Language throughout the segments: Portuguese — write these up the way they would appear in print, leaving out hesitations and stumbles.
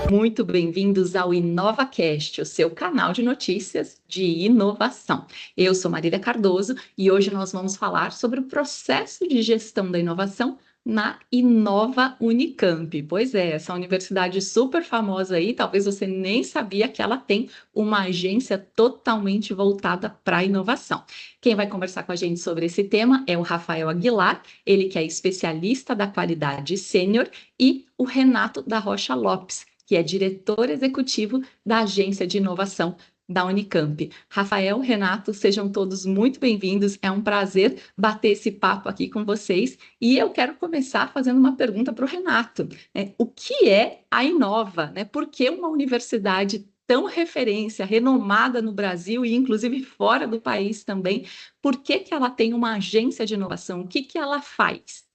Muito bem-vindos ao InovaCast, o seu canal de notícias de inovação. Eu sou Marília Cardoso e hoje nós vamos falar sobre o processo de gestão da inovação na Inova Unicamp. Pois é, essa universidade super famosa aí, talvez você nem sabia que ela tem uma agência totalmente voltada para a inovação. Quem vai conversar com a gente sobre esse tema é o Rafael Aguilar, ele que é especialista da qualidade sênior, e o Renato da Rocha Lopes, que é diretor executivo da Agência de Inovação da Unicamp. Rafael, Renato, sejam todos muito bem-vindos. É um prazer bater esse papo aqui com vocês. E eu quero começar fazendo uma pergunta para o Renato. O que é a Inova? Por que uma universidade tão referência, renomada no Brasil e inclusive fora do país também, por que que ela tem uma agência de inovação? O que que ela faz?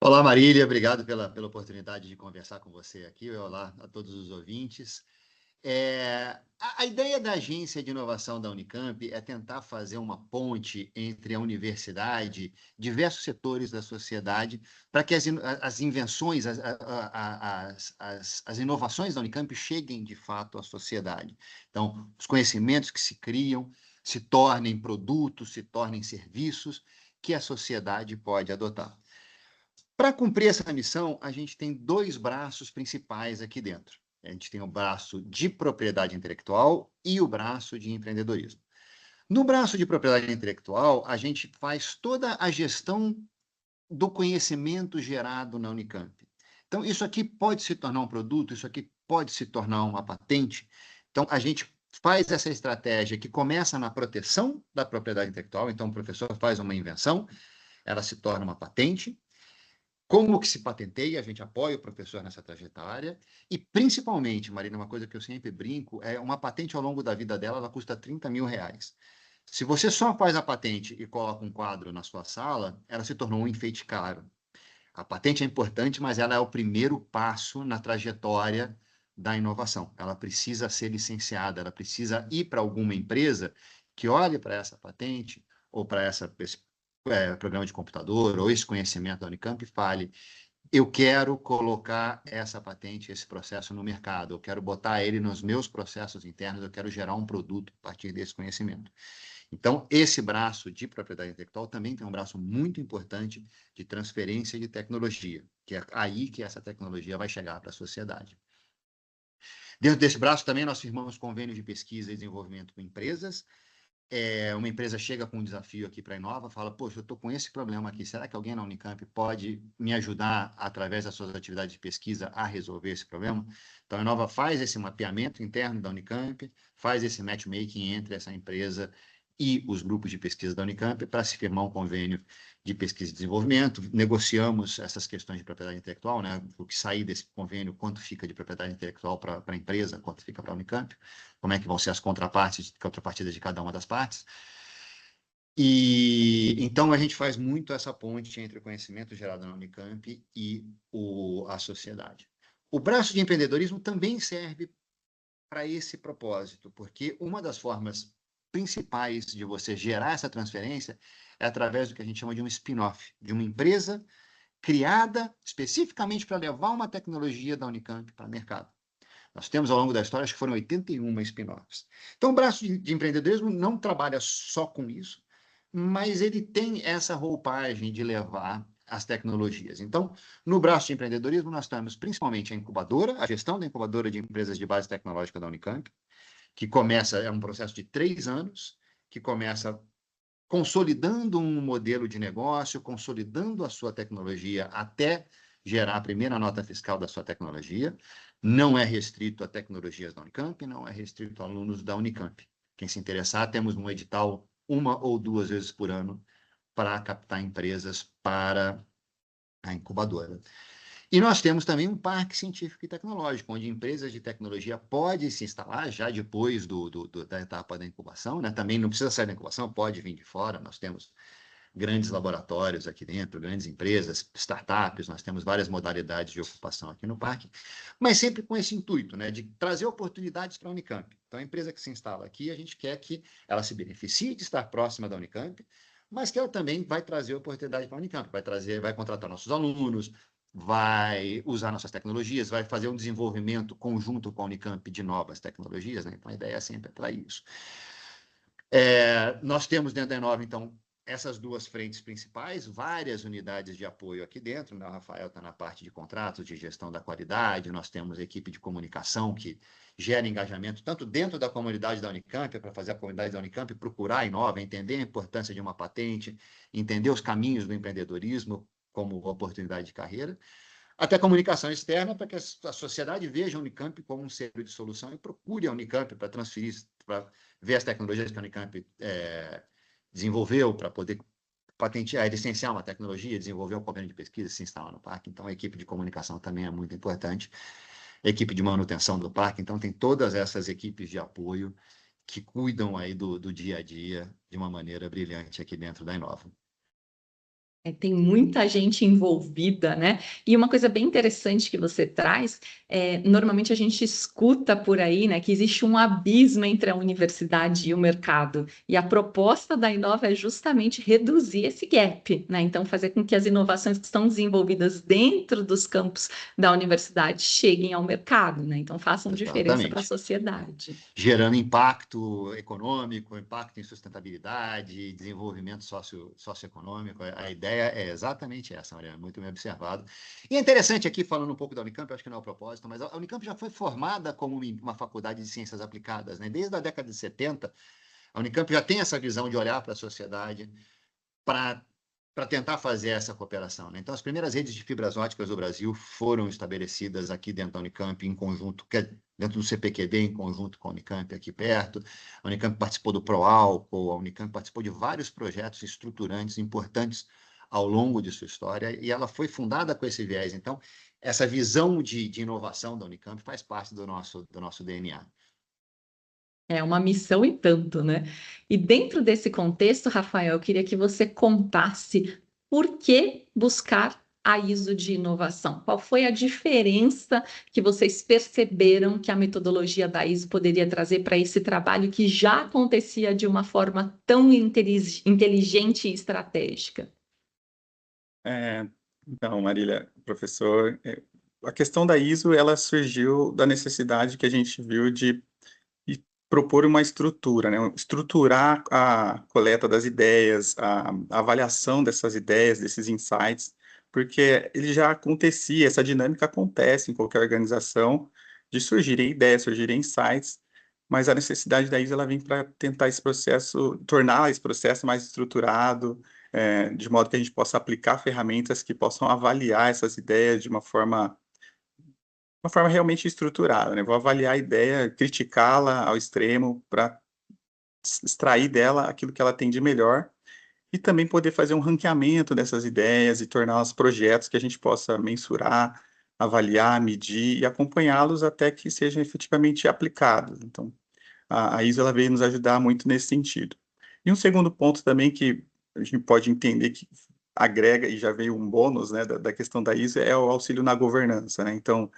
Olá, Marília, obrigado pela oportunidade de conversar com você aqui. Olá a todos os ouvintes. A ideia da Agência de Inovação da Unicamp é tentar fazer uma ponte entre a universidade, diversos setores da sociedade, para que as invenções, as inovações da Unicamp cheguem de fato à sociedade. Então, os conhecimentos que se criam se tornem produtos, se tornem serviços que a sociedade pode adotar. Para cumprir essa missão, a gente tem dois braços principais aqui dentro. A gente tem o braço de propriedade intelectual e o braço de empreendedorismo. No braço de propriedade intelectual, a gente faz toda a gestão do conhecimento gerado na Unicamp. Então, isso aqui pode se tornar um produto, isso aqui pode se tornar uma patente. Então, a gente faz essa estratégia que começa na proteção da propriedade intelectual. Então, o professor faz uma invenção, ela se torna uma patente. Como que se patenteia, a gente apoia o professor nessa trajetória e, principalmente, Marina, uma coisa que eu sempre brinco, é uma patente ao longo da vida dela, ela custa R$30 mil. Se você só faz a patente e coloca um quadro na sua sala, ela se tornou um enfeite caro. A patente é importante, mas ela é o primeiro passo na trajetória da inovação. Ela precisa ser licenciada, ela precisa ir para alguma empresa que olhe para essa patente ou para esse programa de computador ou esse conhecimento da Unicamp e fale: eu quero colocar essa patente, esse processo no mercado, eu quero botar ele nos meus processos internos, eu quero gerar um produto a partir desse conhecimento. Então, esse braço de propriedade intelectual também tem um braço muito importante de transferência de tecnologia, que é aí que essa tecnologia vai chegar para a sociedade. Dentro desse braço também nós firmamos convênios de pesquisa e desenvolvimento com empresas. Uma empresa chega com um desafio aqui para a Inova, fala: poxa, eu estou com esse problema aqui, será que alguém na Unicamp pode me ajudar, através das suas atividades de pesquisa, a resolver esse problema? Então, a Inova faz esse mapeamento interno da Unicamp, faz esse matchmaking entre essa empresa e os grupos de pesquisa da Unicamp para se firmar um convênio de pesquisa e desenvolvimento. Negociamos essas questões de propriedade intelectual, né? O que sair desse convênio, quanto fica de propriedade intelectual para a empresa, quanto fica para a Unicamp, como é que vão ser as contrapartidas de cada uma das partes. E então a gente faz muito essa ponte entre o conhecimento gerado na Unicamp e a sociedade. O braço de empreendedorismo também serve para esse propósito, porque uma das formas principais de você gerar essa transferência é através do que a gente chama de um spin-off, de uma empresa criada especificamente para levar uma tecnologia da Unicamp para o mercado. Nós temos, ao longo da história, acho que foram 81 spin-offs. Então, o braço de empreendedorismo não trabalha só com isso, mas ele tem essa roupagem de levar as tecnologias. Então, no braço de empreendedorismo, nós temos principalmente a incubadora, a gestão da incubadora de empresas de base tecnológica da Unicamp, que é um processo de 3 anos, que começa consolidando um modelo de negócio, consolidando a sua tecnologia até gerar a primeira nota fiscal da sua tecnologia. Não é restrito a tecnologias da Unicamp, não é restrito a alunos da Unicamp. Quem se interessar, temos um edital 1 ou 2 vezes por ano para captar empresas para a incubadora. E nós temos também um parque científico e tecnológico, onde empresas de tecnologia podem se instalar já depois da etapa da incubação, né? Também não precisa sair da incubação, pode vir de fora. Nós temos grandes laboratórios aqui dentro, grandes empresas, startups, nós temos várias modalidades de ocupação aqui no parque, mas sempre com esse intuito, né, de trazer oportunidades para a Unicamp. Então, a empresa que se instala aqui, a gente quer que ela se beneficie de estar próxima da Unicamp, mas que ela também vai trazer oportunidade para a Unicamp, vai contratar nossos alunos, vai usar nossas tecnologias, vai fazer um desenvolvimento conjunto com a Unicamp de novas tecnologias, né? Então, a ideia sempre é para isso. Nós temos dentro da Inova, então, essas duas frentes principais, várias unidades de apoio aqui dentro, né? O Rafael está na parte de contratos, de gestão da qualidade, nós temos a equipe de comunicação que gera engajamento tanto dentro da comunidade da Unicamp, para fazer a comunidade da Unicamp procurar a Inova, entender a importância de uma patente, entender os caminhos do empreendedorismo como oportunidade de carreira, até comunicação externa, para que a sociedade veja a Unicamp como um centro de solução e procure a Unicamp para transferir, para ver as tecnologias que a Unicamp desenvolveu, para poder patentear, licenciar uma tecnologia, desenvolver um convênio de pesquisa, se instalar no parque. Então, a equipe de comunicação também é muito importante. A equipe de manutenção do parque. Então, tem todas essas equipes de apoio que cuidam aí do dia a dia de uma maneira brilhante aqui dentro da Inova. Tem muita gente envolvida, né? E uma coisa bem interessante que você traz, normalmente a gente escuta por aí, né, que existe um abismo entre a universidade e o mercado. E a proposta da Inova é justamente reduzir esse gap, né? Então, fazer com que as inovações que estão desenvolvidas dentro dos campos da universidade cheguem ao mercado, né? Então, façam diferença para a sociedade. Gerando impacto econômico, impacto em sustentabilidade, desenvolvimento socioeconômico. A ideia é exatamente essa, Mariana, muito bem observado. E é interessante aqui, falando um pouco da Unicamp, eu acho que não é o propósito, mas a Unicamp já foi formada como uma faculdade de ciências aplicadas, né? Desde a década de 70, a Unicamp já tem essa visão de olhar para a sociedade para tentar fazer essa cooperação, né? Então, as primeiras redes de fibras óticas do Brasil foram estabelecidas aqui dentro da Unicamp, em conjunto, dentro do CPQD, em conjunto com a Unicamp aqui perto. A Unicamp participou do ProAlco, a Unicamp participou de vários projetos estruturantes importantes ao longo de sua história, e ela foi fundada com esse viés. Então, essa visão de inovação da Unicamp faz parte do nosso DNA. É uma missão e tanto, né? E dentro desse contexto, Rafael, eu queria que você contasse por que buscar a ISO de inovação. Qual foi a diferença que vocês perceberam que a metodologia da ISO poderia trazer para esse trabalho que já acontecia de uma forma tão inteligente e estratégica? Então, Marília, professor, a questão da ISO, ela surgiu da necessidade que a gente viu de propor uma estrutura, né? Estruturar a coleta das ideias, a avaliação dessas ideias, desses insights, porque ele já acontecia, essa dinâmica acontece em qualquer organização, de surgirem ideias, surgirem insights, mas a necessidade da ISO ela vem para tentar tornar esse processo mais estruturado, de modo que a gente possa aplicar ferramentas que possam avaliar essas ideias de uma forma realmente estruturada, né? Vou avaliar a ideia, criticá-la ao extremo para extrair dela aquilo que ela tem de melhor e também poder fazer um ranqueamento dessas ideias e torná-las projetos que a gente possa mensurar, avaliar, medir e acompanhá-los até que sejam efetivamente aplicados. Então, a ISO ela veio nos ajudar muito nesse sentido. E um segundo ponto também que a gente pode entender que agrega, e já veio um bônus, né, da questão da ISO, é o auxílio na governança, né? Então,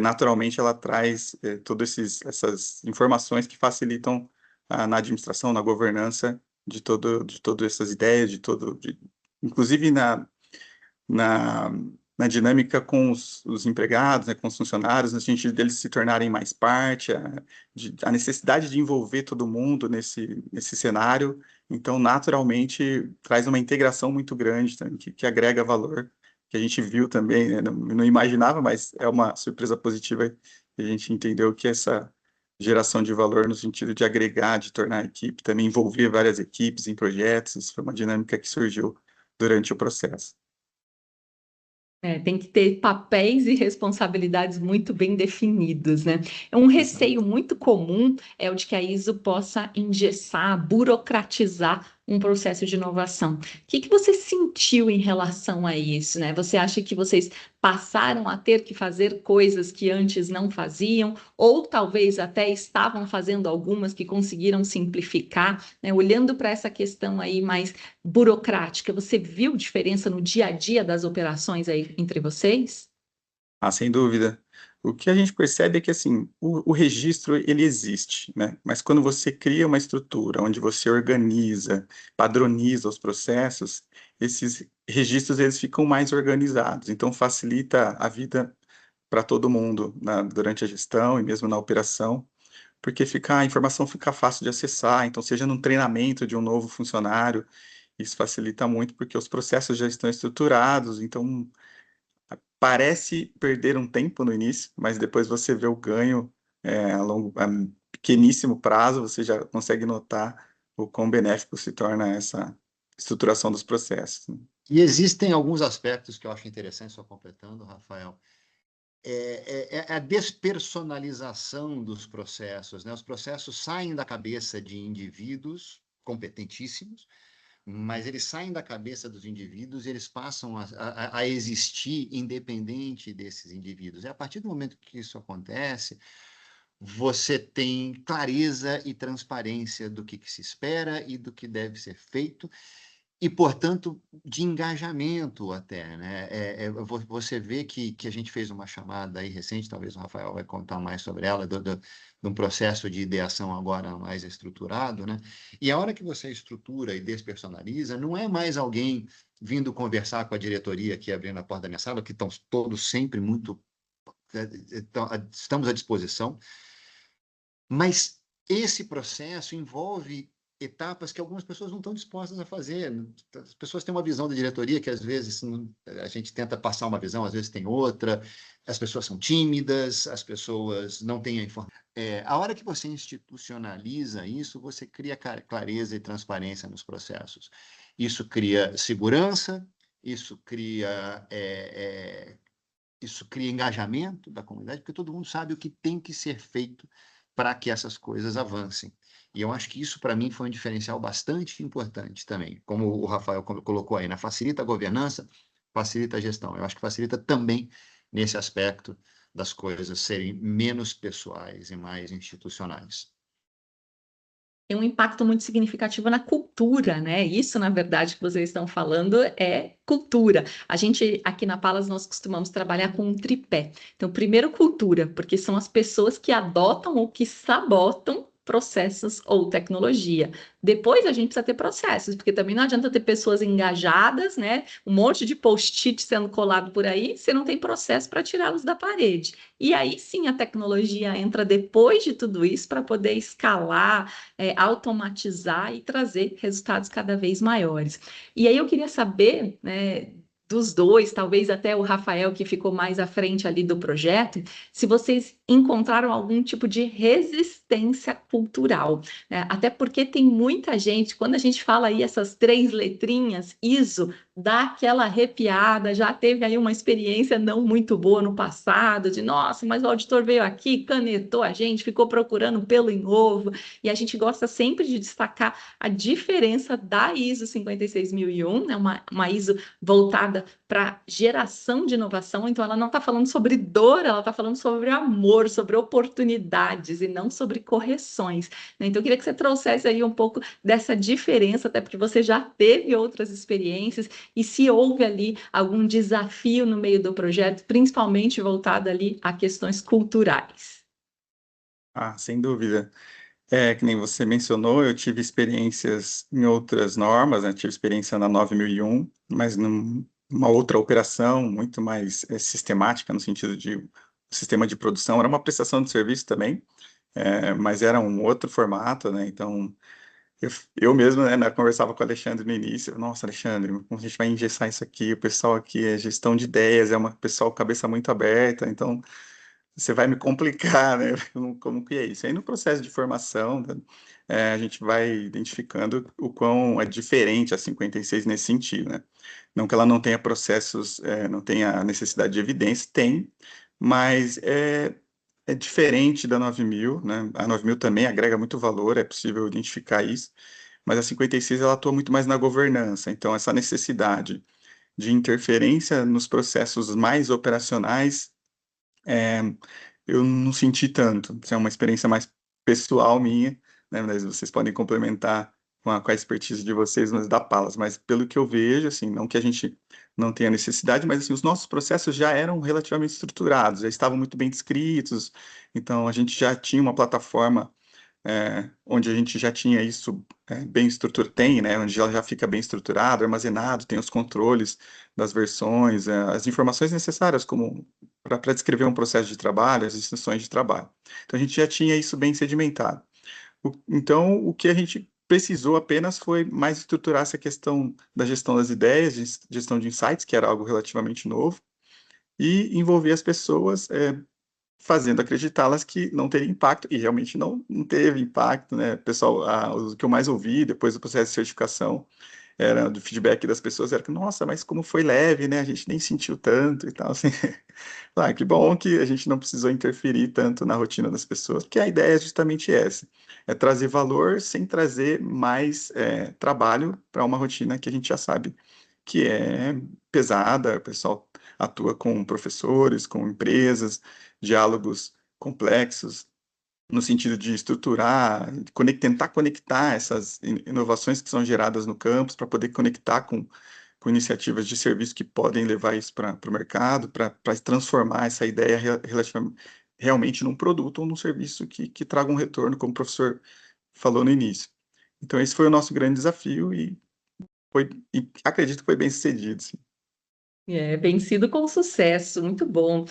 naturalmente, ela traz todas essas informações que facilitam na administração, na governança de todas essas ideias, inclusive na dinâmica com os empregados, né, com os funcionários, no sentido deles se tornarem mais parte, a necessidade de envolver todo mundo nesse cenário. Então, naturalmente, traz uma integração muito grande também, que agrega valor, que a gente viu também, né, não imaginava, mas é uma surpresa positiva, a gente entendeu que essa geração de valor no sentido de agregar, de tornar a equipe, também envolver várias equipes em projetos, isso foi uma dinâmica que surgiu durante o processo. Tem que ter papéis e responsabilidades muito bem definidos, né? Um receio muito comum é o de que a ISO possa engessar, burocratizar um processo de inovação. O que você sentiu em relação a isso, né? Você acha que vocês passaram a ter que fazer coisas que antes não faziam, ou talvez até estavam fazendo algumas que conseguiram simplificar, né? Olhando para essa questão aí mais burocrática, você viu diferença no dia a dia das operações aí entre vocês? Sem dúvida. O que a gente percebe é que, assim, o registro, ele existe, né? Mas quando você cria uma estrutura onde você organiza, padroniza os processos, esses registros, eles ficam mais organizados. Então, facilita a vida para todo mundo durante a gestão e mesmo na operação, porque a informação fica fácil de acessar. Então, seja num treinamento de um novo funcionário, isso facilita muito, porque os processos já estão estruturados. Então, parece perder um tempo no início, mas depois você vê o ganho a pequeníssimo prazo, você já consegue notar o quão benéfico se torna essa estruturação dos processos, né? E existem alguns aspectos que eu acho interessante, só completando, Rafael, a despersonalização dos processos, né? Os processos saem da cabeça de indivíduos competentíssimos, mas eles saem da cabeça dos indivíduos e eles passam a existir independente desses indivíduos. E a partir do momento que isso acontece, você tem clareza e transparência do que se espera e do que deve ser feito, e, portanto, de engajamento até, né? Você vê que a gente fez uma chamada aí recente, talvez o Rafael vai contar mais sobre ela, de um processo de ideação agora mais estruturado, né? E a hora que você estrutura e despersonaliza, não é mais alguém vindo conversar com a diretoria aqui abrindo a porta da minha sala, que estão todos sempre muito... estamos à disposição, mas esse processo envolve etapas que algumas pessoas não estão dispostas a fazer. As pessoas têm uma visão da diretoria que, às vezes, a gente tenta passar uma visão, às vezes tem outra. As pessoas são tímidas, as pessoas não têm a informação. A hora que você institucionaliza isso, você cria clareza e transparência nos processos. Isso cria segurança, isso cria engajamento da comunidade, porque todo mundo sabe o que tem que ser feito para que essas coisas avancem. E eu acho que isso, para mim, foi um diferencial bastante importante também. Como o Rafael colocou aí, né? Facilita a governança, facilita a gestão. Eu acho que facilita também nesse aspecto das coisas serem menos pessoais e mais institucionais. Tem um impacto muito significativo na cultura, né? Isso, na verdade, que vocês estão falando é cultura. A gente, aqui na Palas, nós costumamos trabalhar com um tripé. Então, primeiro, cultura, porque são as pessoas que adotam ou que sabotam processos ou tecnologia. Depois a gente precisa ter processos, porque também não adianta ter pessoas engajadas, né? Um monte de post-it sendo colado por aí, você não tem processo para tirá-los da parede. E aí sim a tecnologia entra depois de tudo isso para poder escalar, automatizar e trazer resultados cada vez maiores. E aí eu queria saber, né, dos dois, talvez até o Rafael, que ficou mais à frente ali do projeto, se vocês encontraram algum tipo de resistência cultural, né? Até porque tem muita gente, quando a gente fala aí essas 3 letrinhas, ISO, dá aquela arrepiada, já teve aí uma experiência não muito boa no passado, de nossa, mas o auditor veio aqui, canetou a gente, ficou procurando pelo em ovo, e a gente gosta sempre de destacar a diferença da ISO 56001, né? Uma ISO voltada para geração de inovação, então ela não está falando sobre dor, ela está falando sobre amor, sobre oportunidades e não sobre correções, né? Então eu queria que você trouxesse aí um pouco dessa diferença, até porque você já teve outras experiências, e se houve ali algum desafio no meio do projeto, principalmente voltado ali a questões culturais. Sem dúvida. Que nem você mencionou, eu tive experiências em outras normas, né? Tive experiência na 9001, mas numa outra operação muito mais sistemática, no sentido de sistema de produção. Era uma prestação de serviço também, mas era um outro formato, né? Então, eu mesmo, né, conversava com o Alexandre no início. Nossa, Alexandre, como a gente vai engessar isso aqui? O pessoal aqui é gestão de ideias, é uma pessoal cabeça muito aberta, então você vai me complicar, né? Como que é isso? Aí no processo de formação, né, a gente vai identificando o quão é diferente a 56 nesse sentido, né? Não que ela não tenha processos, não tenha necessidade de evidência, tem, mas é diferente da 9000, né? A 9000 também agrega muito valor, é possível identificar isso, mas a 56 ela atua muito mais na governança, então essa necessidade de interferência nos processos mais operacionais, é, eu não senti tanto. Isso é uma experiência mais pessoal minha, né? Mas vocês podem complementar com a expertise de vocês, mas da Palas. Mas pelo que eu vejo, assim, não que a gente não tenha necessidade, mas assim, os nossos processos já eram relativamente estruturados, já estavam muito bem descritos, então a gente já tinha uma plataforma onde a gente já tinha isso bem estruturado, tem, né, onde ela já fica bem estruturado, armazenado, tem os controles das versões, as informações necessárias como para descrever um processo de trabalho, as instruções de trabalho. Então a gente já tinha isso bem sedimentado. Então o que a gente precisou apenas foi mais estruturar essa questão da gestão das ideias, gestão de insights, que era algo relativamente novo, e envolver as pessoas fazendo acreditá-las que não teria impacto, e realmente não teve impacto, né? Pessoal, o que eu mais ouvi depois do processo de certificação, do feedback das pessoas, era que, nossa, mas como foi leve, né? A gente nem sentiu tanto e tal, assim. Que bom que a gente não precisou interferir tanto na rotina das pessoas, porque a ideia é justamente essa, é trazer valor sem trazer mais trabalho para uma rotina que a gente já sabe que é pesada, o pessoal atua com professores, com empresas, diálogos complexos, no sentido de estruturar, tentar conectar essas inovações que são geradas no campus para poder conectar com iniciativas de serviço que podem levar isso para o mercado, para transformar essa ideia realmente num produto ou num serviço que traga um retorno, como o professor falou no início. Então, esse foi o nosso grande desafio e acredito que foi bem sucedido, sim. Vencido com sucesso, muito bom.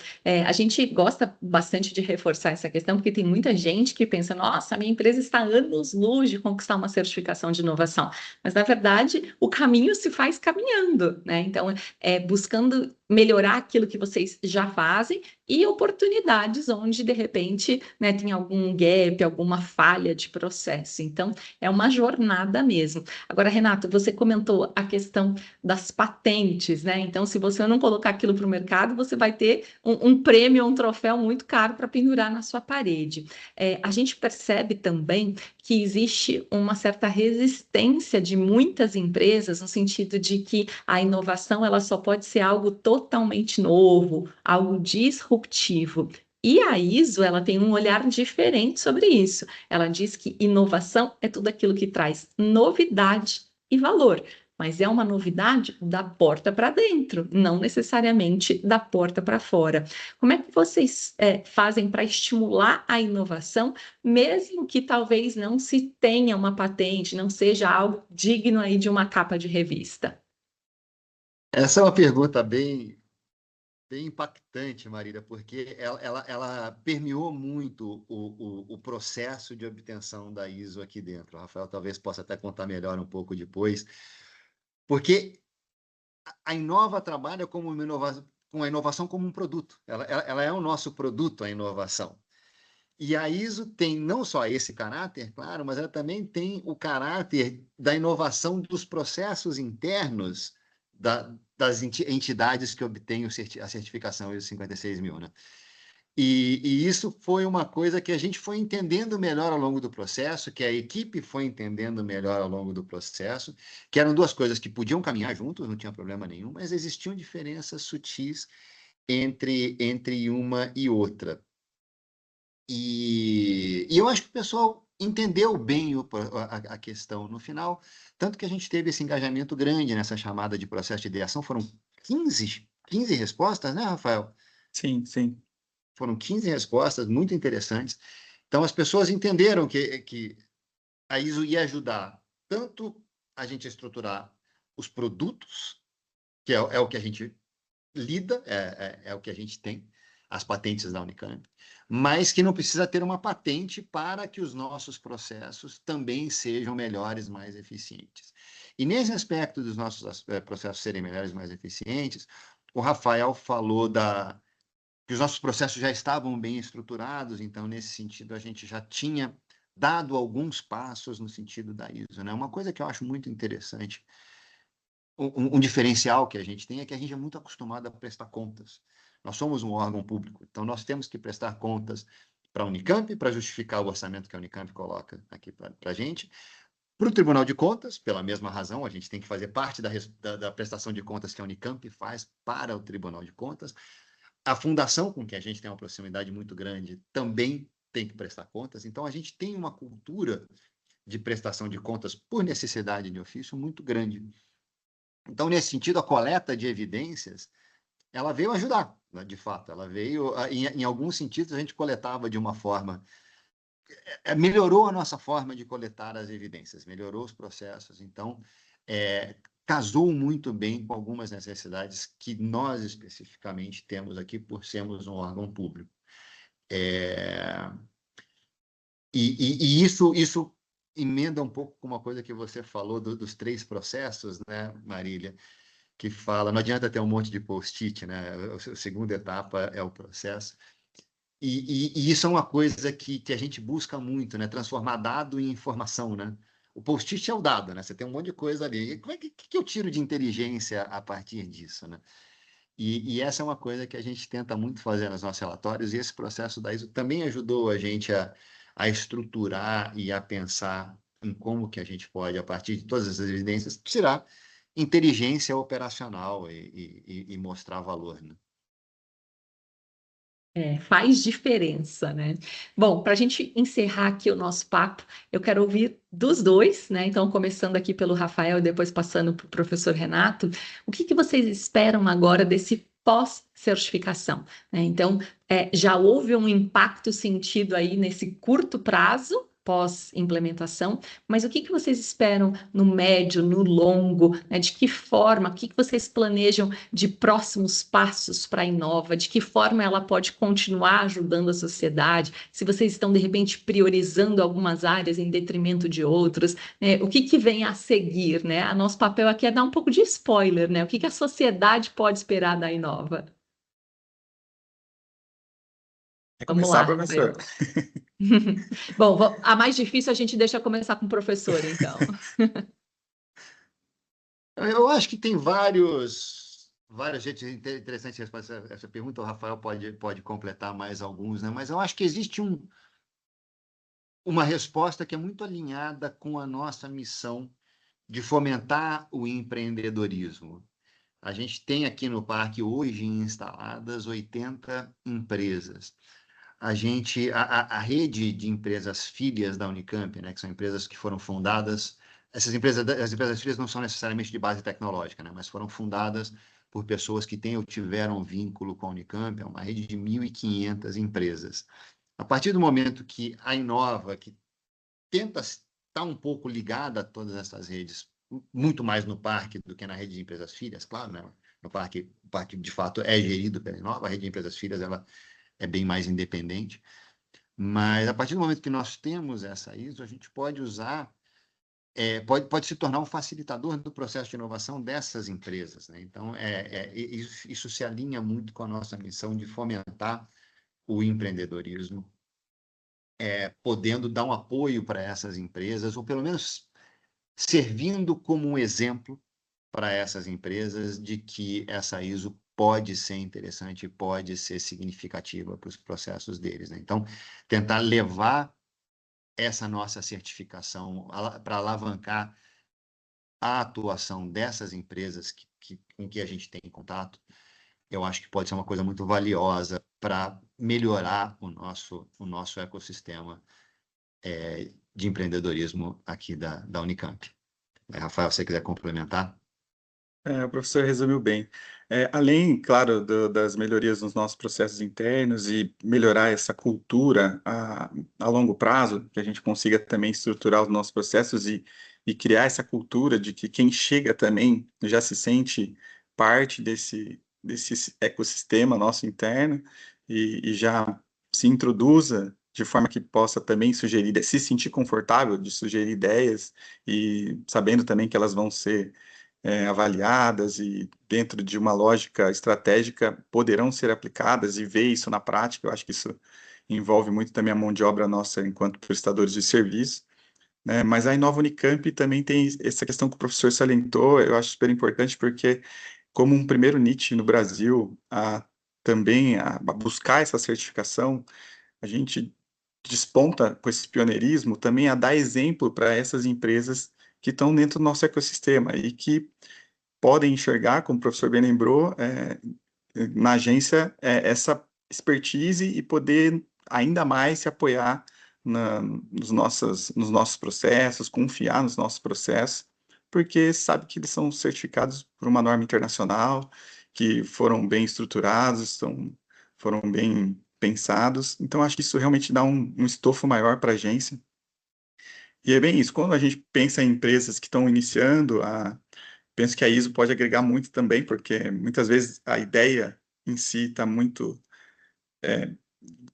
A gente gosta bastante de reforçar essa questão, porque tem muita gente que pensa, nossa, a minha empresa está a anos-luz de conquistar uma certificação de inovação. Mas, na verdade, o caminho se faz caminhando, né? Então, buscando melhorar aquilo que vocês já fazem e oportunidades onde, de repente, né, tem algum gap, alguma falha de processo. Então, é uma jornada mesmo. Agora, Renato, você comentou a questão das patentes, né? Então, se você não colocar aquilo para o mercado, você vai ter um prêmio, um troféu muito caro para pendurar na sua parede. A gente percebe também que existe uma certa resistência de muitas empresas no sentido de que a inovação ela só pode ser algo totalmente novo, algo disruptivo. E a ISO, ela tem um olhar diferente sobre isso. Ela diz que inovação é tudo aquilo que traz novidade e valor, mas é uma novidade da porta para dentro, não necessariamente da porta para fora. Como é que vocês fazem para estimular a inovação, mesmo que talvez não se tenha uma patente, não seja algo digno aí de uma capa de revista? Essa é uma pergunta bem impactante, Marília, porque ela permeou muito o processo de obtenção da ISO aqui dentro. O Rafael talvez possa até contar melhor um pouco depois, porque a Inova trabalha como com a inovação como um produto. Ela é o nosso produto, a inovação. E a ISO tem não só esse caráter, claro, mas ela também tem o caráter da inovação dos processos internos das entidades que obtêm a certificação ISO 56000, né? E isso foi uma coisa que a gente foi entendendo melhor ao longo do processo, que a equipe foi entendendo melhor ao longo do processo, que eram duas coisas que podiam caminhar juntos, não tinha problema nenhum, mas existiam diferenças sutis entre uma e outra. E eu acho que o pessoal entendeu bem a questão no final, tanto que a gente teve esse engajamento grande nessa chamada de processo de ideação. Foram 15 respostas, né, Rafael? Sim, sim. Foram 15 respostas muito interessantes. Então, as pessoas entenderam que a ISO ia ajudar tanto a gente a estruturar os produtos, que é o que a gente lida, é o que a gente tem, as patentes da Unicamp, mas que não precisa ter uma patente para que os nossos processos também sejam melhores, mais eficientes. E nesse aspecto dos nossos processos serem melhores, mais eficientes, o Rafael falou que os nossos processos já estavam bem estruturados, então, nesse sentido, a gente já tinha dado alguns passos no sentido da ISO, né? Uma coisa que eu acho muito interessante, um diferencial que a gente tem é que a gente é muito acostumado a prestar contas. Nós somos um órgão público, então nós temos que prestar contas para a Unicamp, para justificar o orçamento que a Unicamp coloca aqui para a gente, para o Tribunal de Contas, pela mesma razão, a gente tem que fazer parte da prestação de contas que a Unicamp faz para o Tribunal de Contas. A fundação, com que a gente tem uma proximidade muito grande, também tem que prestar contas. Então, a gente tem uma cultura de prestação de contas por necessidade de ofício muito grande. Então, nesse sentido, a coleta de evidências, ela veio ajudar, né, de fato. Ela veio, em alguns sentidos, a gente coletava de uma forma... melhorou a nossa forma de coletar as evidências, melhorou os processos. Então, casou muito bem com algumas necessidades que nós especificamente temos aqui por sermos um órgão público. E isso emenda um pouco com uma coisa que você falou dos 3 processos, né, Marília, que fala, não adianta ter um monte de post-it, né? A segunda etapa é o processo. E isso é uma coisa que a gente busca muito, né? Transformar dado em informação, né? O post-it é o dado, né? Você tem um monte de coisa ali. E como é que eu tiro de inteligência a partir disso, né? E essa é uma coisa que a gente tenta muito fazer nos nossos relatórios, e esse processo da ISO também ajudou a gente a estruturar e a pensar em como que a gente pode, a partir de todas essas evidências, tirar inteligência operacional e mostrar valor, né? Faz diferença, né? Bom, para a gente encerrar aqui o nosso papo, eu quero ouvir dos dois, né? Então, começando aqui pelo Rafael e depois passando para o professor Renato, o que vocês esperam agora desse pós-certificação, né? Então, já houve um impacto sentido aí nesse curto prazo, pós-implementação, mas o que vocês esperam no médio, no longo, né? De que forma, o que vocês planejam de próximos passos para a Inova, de que forma ela pode continuar ajudando a sociedade, se vocês estão, de repente, priorizando algumas áreas em detrimento de outras, né? O que vem a seguir, né? A nosso papel aqui é dar um pouco de spoiler, né? O que a sociedade pode esperar da Inova? Quer Vamos começar, lá, Rafael. professor? Bom, a mais difícil a gente deixa começar com o professor, então. Eu acho que tem vários jeitos interessantes de responder essa pergunta. O Rafael pode completar mais alguns, né? Mas eu acho que existe uma resposta que é muito alinhada com a nossa missão de fomentar o empreendedorismo. A gente tem aqui no parque hoje instaladas 80 empresas. A rede de empresas filhas da Unicamp, né, que são empresas que foram fundadas, as empresas filhas não são necessariamente de base tecnológica, né, mas foram fundadas por pessoas que têm ou tiveram vínculo com a Unicamp, é uma rede de 1.500 empresas. A partir do momento que a Inova, que tenta estar um pouco ligada a todas essas redes, muito mais no parque do que na rede de empresas filhas, claro, né? O parque de fato é gerido pela Inova, a rede de empresas filhas ela é bem mais independente, mas a partir do momento que nós temos essa ISO, a gente pode usar, pode se tornar um facilitador do processo de inovação dessas empresas, né? Então, isso se alinha muito com a nossa missão de fomentar o empreendedorismo, podendo dar um apoio para essas empresas, ou pelo menos servindo como um exemplo para essas empresas de que essa ISO pode ser interessante, pode ser significativa para os processos deles, né? Então, tentar levar essa nossa certificação para alavancar a atuação dessas empresas com que a gente tem contato, eu acho que pode ser uma coisa muito valiosa para melhorar o nosso ecossistema de empreendedorismo aqui da Unicamp. Rafael, se você quiser complementar. O professor resumiu bem. Além, claro, das melhorias nos nossos processos internos e melhorar essa cultura a longo prazo, que a gente consiga também estruturar os nossos processos e criar essa cultura de que quem chega também já se sente parte desse ecossistema nosso interno e já se introduza de forma que possa também sugerir, se sentir confortável de sugerir ideias e sabendo também que elas vão ser avaliadas e dentro de uma lógica estratégica poderão ser aplicadas e ver isso na prática. Eu acho que isso envolve muito também a mão de obra nossa enquanto prestadores de serviço, né? Mas a Inova Unicamp também tem essa questão que o professor salientou, eu acho super importante porque como um primeiro NIT no Brasil também a buscar essa certificação, a gente desponta com esse pioneirismo também a dar exemplo para essas empresas que estão dentro do nosso ecossistema e que podem enxergar, como o professor bem lembrou, na agência, essa expertise e poder ainda mais se apoiar nos nossos processos, confiar nos nossos processos, porque sabe que eles são certificados por uma norma internacional, que foram bem estruturados, foram bem pensados. Então, acho que isso realmente dá um estofo maior para a agência. E é bem isso. Quando a gente pensa em empresas que estão iniciando, penso que a ISO pode agregar muito também, porque muitas vezes a ideia em si está muito.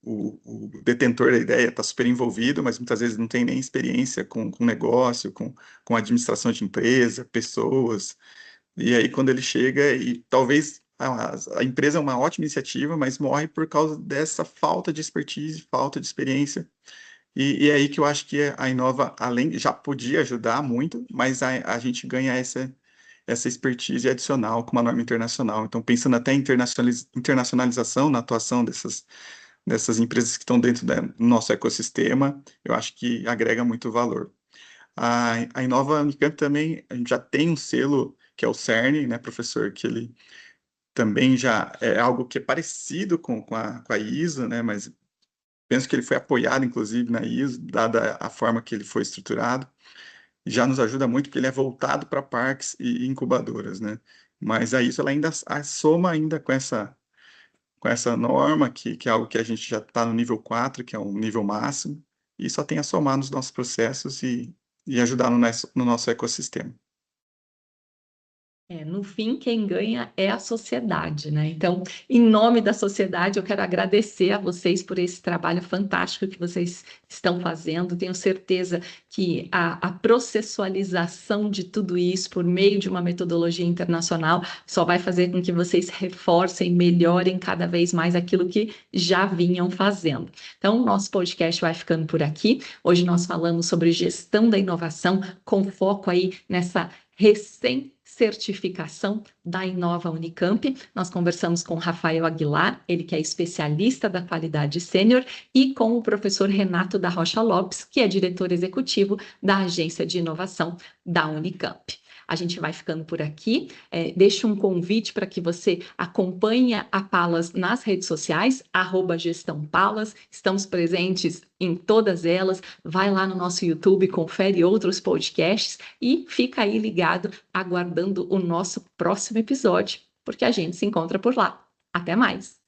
O detentor da ideia está super envolvido, mas muitas vezes não tem nem experiência com negócio, com administração de empresa, pessoas. E aí, quando ele chega, e talvez a empresa é uma ótima iniciativa, mas morre por causa dessa falta de expertise, falta de experiência. E é aí que eu acho que a Inova, além, já podia ajudar muito, mas a gente ganha essa expertise adicional com uma norma internacional. Então, pensando até em internacionalização na atuação dessas empresas que estão dentro do nosso ecossistema, eu acho que agrega muito valor. A Inova Unicamp também, a gente já tem um selo que é o CERN, né, professor, que ele também já é algo que é parecido com a ISO, né, mas penso que ele foi apoiado, inclusive, na ISO, dada a forma que ele foi estruturado, e já nos ajuda muito, porque ele é voltado para parques e incubadoras, né, mas a ISO ela ainda soma ainda com essa norma, que é algo que a gente já está no nível 4, que é um nível máximo, e só tem a somar nos nossos processos e ajudar no nosso ecossistema. No fim, quem ganha é a sociedade, né? Então, em nome da sociedade, eu quero agradecer a vocês por esse trabalho fantástico que vocês estão fazendo. Tenho certeza que a processualização de tudo isso por meio de uma metodologia internacional só vai fazer com que vocês reforcem, melhorem cada vez mais aquilo que já vinham fazendo. Então, o nosso podcast vai ficando por aqui. Hoje nós falamos sobre gestão da inovação, com foco aí nessa recém-certificação da Inova Unicamp. Nós conversamos com Rafael Aguilar, ele que é especialista da qualidade sênior, e com o professor Renato da Rocha Lopes, que é diretor executivo da Agência de Inovação da Unicamp. A gente vai ficando por aqui. Deixo um convite para que você acompanhe a Palas nas redes sociais, @gestãopalas. Estamos presentes em todas elas. Vai lá no nosso YouTube, confere outros podcasts e fica aí ligado, aguardando o nosso próximo episódio, porque a gente se encontra por lá. Até mais!